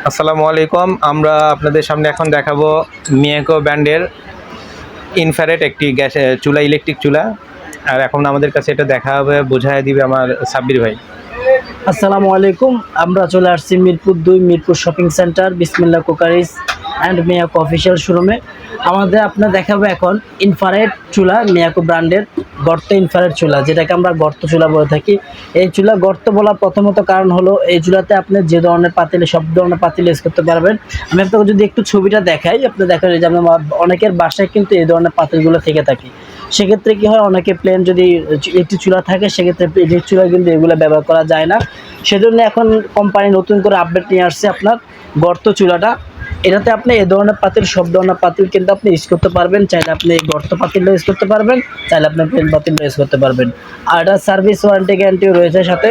আসসালামু আলাইকুম। আমরা আপনাদের সামনে এখন দেখাবো মিয়াকো ব্র্যান্ডের ইনফ্রারেড একটি গ্যাস চুলা, ইলেকট্রিক চুলা। আর এখন আমাদের কাছে এটা দেখা হবে, বোঝায় দিবে আমার সাব্বির ভাই। আসসালামু আলাইকুম। আমরা চলে আসছি মিরপুর 2 মিরপুর শপিং সেন্টার বিসমিল্লাহ কুকারিজ অ্যান্ড মিয়াকো অফিসিয়াল শোরুমে। আপনার দেখাবো এখন ইনফ্রারেড চুলা, মিয়াকো ব্র্যান্ডের গর্ত ইনফ্রারেড চুলা, যেটাকে আমরা গর্ত চুলা বলে থাকি। এই চুলা গর্ত বলার প্রথমত কারণ হলো এই চুলাতে আপনি যে ধরনের পাতিলে, সব ধরনের পাতিল ইউজ করতে পারবেন। আমি আপনাকে যদি একটু ছবিটা দেখাই, আপনি দেখেন যে আমরা অনেকের বাসায় কিন্তু এই ধরনের পাতিলগুলো থেকে থাকে। সেক্ষেত্রে কি হয়, অনেকে প্লেন যদি একটি চুলা থাকে সেক্ষেত্রে ইলেকট্রিক চুলা কিন্তু এগুলো ব্যবহার করা যায় না। সেজন্য এখন কোম্পানি নতুন করে আপডেট নিয়ে আসছে আপনার গর্ত চুলাটা। এটাতে আপনি এ ধরনের পাতিল, সব ধরনের পাতিল কিন্তু আপনি ইউজ করতে পারবেন। চাইলে আপনি গর্ত পাতিলটা ইউজ করতে পারবেন, চাইলে আপনি প্লেন পাতিলটা ইউজ করতে পারবেন। আর এটা সার্ভিস ওয়ারেন্টি গ্যারান্টিও রয়েছে সাথে।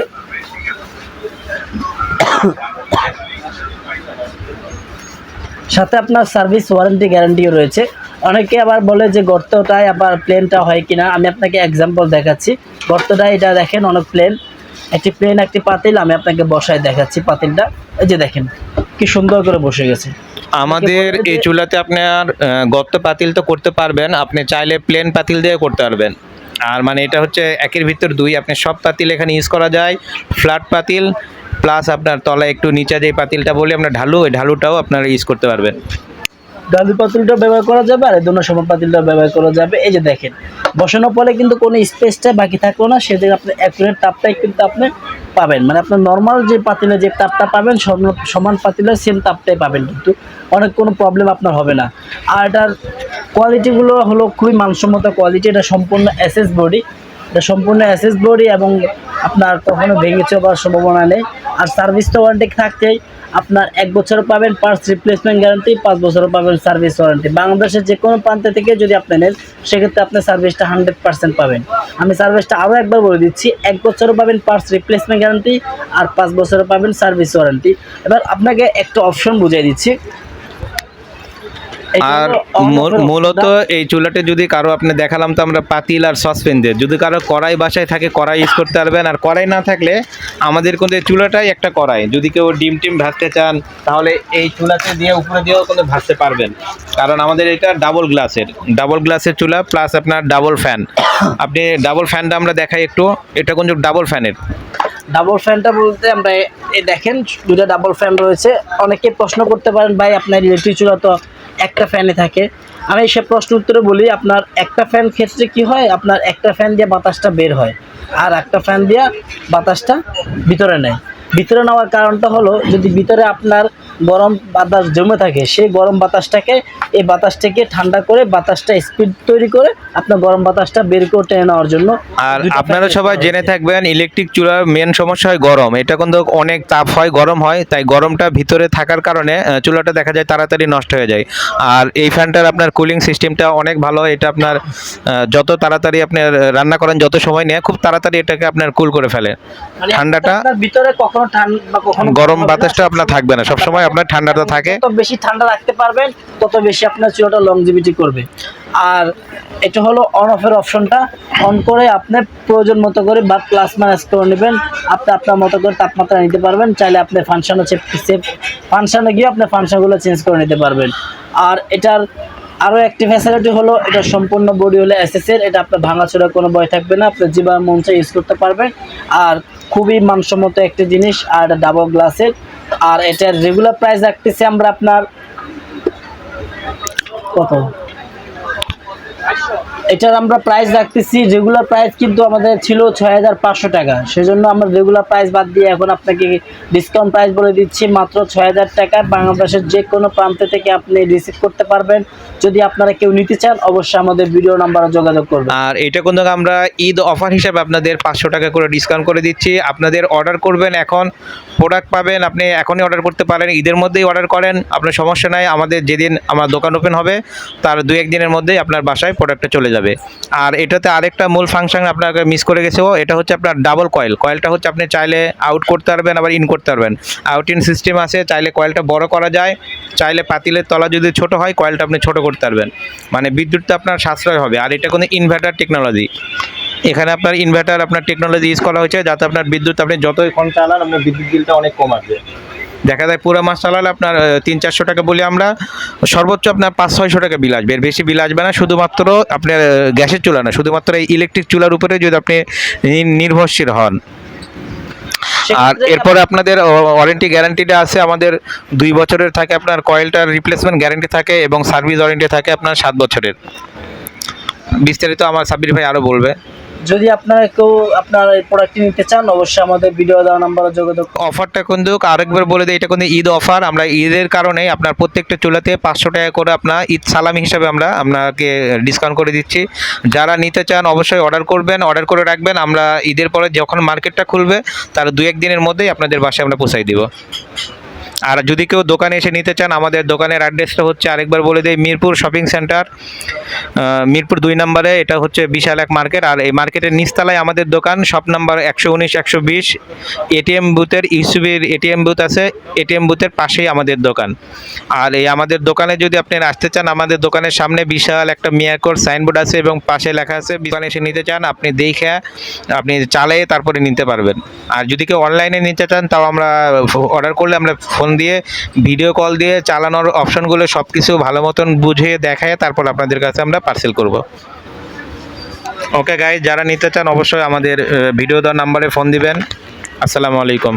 সাথে আপনার সার্ভিস ওয়ারেন্টি গ্যারান্টিও রয়েছে। অনেকে আবার বলে যে গর্তটায় আবার প্লেনটা হয় কিনা। আমি আপনাকে এক্সাম্পল দেখাচ্ছি। গর্তটায় এটা দেখেন অনেক প্লেন, একটি পাতিল আমি আপনাকে বসায় দেখাচ্ছি। পাতিলটা এই যে দেখেন কি সুন্দর করে বসে গেছে। আমাদের এই চুলাতে আপনার গর্ত পাতিল তো করতে পারবেন, আপনি চাইলে প্লেন পাতিল দিয়ে করতে পারবেন। আর মানে এটা হচ্ছে একের ভিতর দুই, আপনি সব পাতিল এখানে ইউজ করা যায়। ফ্ল্যাট পাতিল প্লাস আপনার তলায় একটু নিচে যে পাতিলটা বলি আমরা ঢালু, ওই ঢালুটাও আপনারা ইউজ করতে পারবেন। ডালি পাতিলটা ব্যবহার করা যাবে আর দোনো সময় পাতিলটা ব্যবহার করা যাবে। এই যে দেখেন বসানোর পরে কিন্তু কোনো স্পেসটা বাকি থাকলো না, সেদিকে আপনি অ্যাকুরেট তাপটাই কিন্তু আপনি পাবেন। মানে আপনার নর্মাল যে পাতিলে যে তাপটা পাবেন সমান পাতিলে সেম তাপটাই পাবেন, কিন্তু অনেক কোনো প্রবলেম আপনার হবে না। আর এটার কোয়ালিটিগুলো হলো খুবই মানসম্মত কোয়ালিটি। এটা সম্পূর্ণ এসএস বডি, এবং আপনার কখনো ভেঙে যাওয়ার সম্ভাবনা নেই। আর সার্ভিস তো ওয়ারেন্টি থাকতেই, আপনার 1 বছর পাবেন পার্টস রিপ্লেসমেন্ট গ্যারান্টি, 5 বছরও পাবেন সার্ভিস ওয়ারেন্টি। বাংলাদেশের যে কোনো প্রান্ত থেকে যদি আপনি নেন সেক্ষেত্রে আপনি সার্ভিসটা 100% পাবেন। আমি সার্ভিসটা আরও একবার বলে দিচ্ছি, 1 বছরও পাবেন পার্টস রিপ্লেসমেন্ট গ্যারান্টি আর 5 বছরও পাবেন সার্ভিস ওয়ারেন্টি। এবার আপনাকে একটা অপশন বুঝিয়ে দিচ্ছি। আর মূলত এই চুলাতে যদি কারো আপনি দেখালাম তো আমরা পাতিল আর সসপ্যান দিয়ে, যদি কারো কড়াই বাসায় থাকে কড়াই ইউজ করতে পারবেন। আর কড়াই না থাকলে আমাদের কিন্তু এই চুলাটাই একটা কড়াই, যদি কেউ ডিম টিম ভাজতে চান তাহলে এই চুলাতে দিয়ে উপরে দিয়েও কিন্তু ভাজতে পারবেন। কারণ আমাদের এটা ডাবল গ্লাসের চুলা প্লাস আপনার ডাবল ফ্যান। আপনি ডাবল ফ্যানটা আমরা দেখাই একটু, এটা কিন্তু ডাবল ফ্যানের। ডাবল ফ্যানটা বলতে আমরা এই দেখেন দুটো ডাবল ফ্যান রয়েছে। অনেকে প্রশ্ন করতে পারেন ভাই আপনার ইলেকট্রিক চুলা তো একটা ফ্যানে থাকে। আমি সে প্রশ্ন উত্তরে বলি, আপনার একটা ফ্যান ক্ষেত্রে কি হয়, আপনার একটা ফ্যান দিয়ে বাতাসটা বের হয় আর একটা ফ্যান দিয়ে বাতাসটা ভিতরে নেয়। ভিতরে নেওয়ার কারণটা হলো, যদি ভিতরে আপনার গরম বাতাস জমে থাকে, সেই গরম বাতাসটাকে এই বাতাসটাকে ঠান্ডা করে বাতাসটা স্পিড তৈরি করে আপনার গরম বাতাসটা বের করে টেনে নেওয়ার জন্য। আর আপনারা সবাই জেনে থাকবেন ইলেকট্রিক চুলার মেন সমস্যা হয় গরম। এটা কিন্তু অনেক তাপ হয়, গরম হয়, তাই গরমটা ভিতরে থাকার কারণে চুলাটা দেখা যায় তাড়াতাড়ি নষ্ট হয়ে যায়। আর এই ফ্যানটার আপনার কুলিং সিস্টেমটা অনেক ভালো। এটা আপনার যত তাড়াতাড়ি আপনি রান্না করেন, যত সময় নেয়, খুব তাড়াতাড়ি এটাকে আপনার কুল করে ফেলে। ঠান্ডাটা ভিতরে কখনো ঠান্ডা বা কখনো গরম বাতাসটা আপনার থাকবে না, সবসময় আপনার ঠান্ডাটা থাকে। যত বেশি ঠান্ডা রাখতে পারবেন তত বেশি আপনার চুলাটা লংজিভিটি করবে। আর এটা হলো অন অফের অপশনটা, অন করে আপনি প্রয়োজন মতো করে বা প্লাস মাইনাস করে নেবেন। আপনি আপনার মতো করে তাপমাত্রা নিতে পারবেন। চাইলে আপনি ফাংশনে গিয়ে আপনি ফাংশনগুলো চেঞ্জ করে নিতে পারবেন। আর এটার আরও একটি ফ্যাসিলিটি হলো, এটা সম্পূর্ণ বডি হলো এসএসের। এটা আপনার ভাঙাচোরা কোনো ভয় থাকবে না, আপনি যেভাবে মন চাই ইউজ করতে পারবেন। আর খুবই মানসম্মত একটি জিনিস। আর এটা ডাবল গ্লাসের। আর এটার রেগুলার প্রাইস রাখতেছি আমরা আপনার কত, এটার আমরা প্রাইস রাখতেছি, রেগুলার প্রাইস কিন্তু আমাদের ছিল 6500 টাকা। সেজন্য আমরা রেগুলার প্রাইস বাদ দিয়ে এখন আপনাকে ডিসকাউন্ট প্রাইস বলে দিচ্ছি মাত্র 6000 টাকায়। বাংলাদেশের যে কোনো প্রান্ত থেকে আপনি রিসিভ করতে পারবেন। যদি আপনারা কেউ নিতে চান অবশ্যই আমাদের ভিডিও নাম্বারে যোগাযোগ করবেন। আর এটা কিন্তু আমরা ঈদ অফার হিসেবে আপনাদের 500 টাকা করে ডিসকাউন্ট করে দিচ্ছি। আপনাদের অর্ডার করবেন, এখন প্রোডাক্ট পাবেন, আপনি এখনই অর্ডার করতে পারেন। ঈদের মধ্যেই অর্ডার করেন, আপনার সমস্যা নাই। আমাদের যেদিন আমার দোকান ওপেন হবে তার 2-1 দিনের মধ্যেই আপনার বাসায় প্রোডাক্টটা চলে যাবে। আর এটাতে আরেকটা মূল ফাংশন আপনাকে মিস করে গেছে, এটা হচ্ছে আপনার ডাবল কয়েল। কয়েলটা হচ্ছে আপনি চাইলে আউট করতে পারবেন, আবার ইন করতে পারবেন। আউট ইন সিস্টেম আছে, চাইলে কয়েলটা বড় করা যায়, চাইলে পাতিলের তলা যদি ছোট হয় কয়েলটা আপনি ছোট করতে পারবেন। মানে বিদ্যুৎটা আপনার সাশ্রয় হবে। আর এটা কোনো ইনভার্টার টেকনোলজি, এখানে আপনার ইনভার্টার আপনার টেকনোলজি ইউজ করা হয়েছে, যাতে আপনার বিদ্যুৎ আপনি যতক্ষণ চালান আপনার বিদ্যুৎ বিলটা অনেক কম আসবে। দেখা যায় পুরো মাস চালালে আপনার 300-400 টাকা বলে আমরা সর্বোচ্চ আপনার 500-600 টাকা বিল আসবে, এর বেশি বিল আসবে না। শুধুমাত্র আপনার গ্যাসের চুলা না, শুধুমাত্র এই ইলেকট্রিক চুলার উপরে যদি আপনি নির্ভরশীল হন। আর সেক্ষেত্রে এরপরে আপনাদের ওয়ারেন্টি গ্যারান্টিটা আছে আমাদের 2 বছরের থাকে, আপনার কয়েলটার রিপ্লেসমেন্ট গ্যারান্টি থাকে এবং সার্ভিস ওয়ারেন্টি থাকে আপনার 7 বছরের। বিস্তারিত আমার সাব্বির ভাই আরও বলবে। যদি আপনারা কেউ আপনার এই প্রোডাক্টটি নিতে চান, অবশ্যই আমাদের ভিডিও দেওয়া নাম্বারে যোগাযোগ করুন। অফারটা কিন্তু আরেকবার বলে দিই, এটা কিন্তু ঈদ অফার। আমরা ঈদের কারণে আপনার প্রত্যেকটা চুলাতে 500 টাকা করে আপনার ঈদ সালামি হিসাবে আমরা আপনাকে ডিসকাউন্ট করে দিচ্ছি। যারা নিতে চান অবশ্যই অর্ডার করবেন, অর্ডার করে রাখবেন। আমরা ঈদের পরে যখন মার্কেটটা খুলবে তার 2-1 দিনের মধ্যেই আপনাদের বাসায় আমরা পৌঁছাই দিব। আর যদি কেউ দোকানে এসে নিতে চান, আমাদের দোকানের অ্যাড্রেসটা হচ্ছে আরেকবার বলে দিই, মিরপুর শপিং সেন্টার, মিরপুর 2 নম্বরে। এটা হচ্ছে বিশাল এক মার্কেট, আর এই মার্কেটের নিচতলায় আমাদের দোকান, শপ নাম্বার 119-120। এটিএম বুথের ইউসিবির এটিএম বুথ আছে, এটিএম বুথের পাশেই আমাদের দোকান। আর এই আমাদের দোকানে যদি আপনি আসতে চান, আমাদের দোকানের সামনে বিশাল একটা মিয়াকোর সাইনবোর্ড আছে এবং পাশে লেখা আছে, দোকানে এসে নিতে চান আপনি দেখে আপনি চালিয়ে তারপরে নিতে পারবেন। আর যদি কেউ অনলাইনে নিতে চান, তাও আমরা অর্ডার করলে আমরা ফোন দিয়ে ভিডিও কল দিয়ে চালানোর অপশনগুলো সব কিছু ভালো মতন বুঝিয়ে দেখায় তারপর আপনাদের কাছে আমরা পার্সেল করব। ওকে গাইজ, যারা নিতে চান অবশ্যই আমাদের ভিডিও দেওয়ার নাম্বারে ফোন দিবেন। আসসালামু আলাইকুম।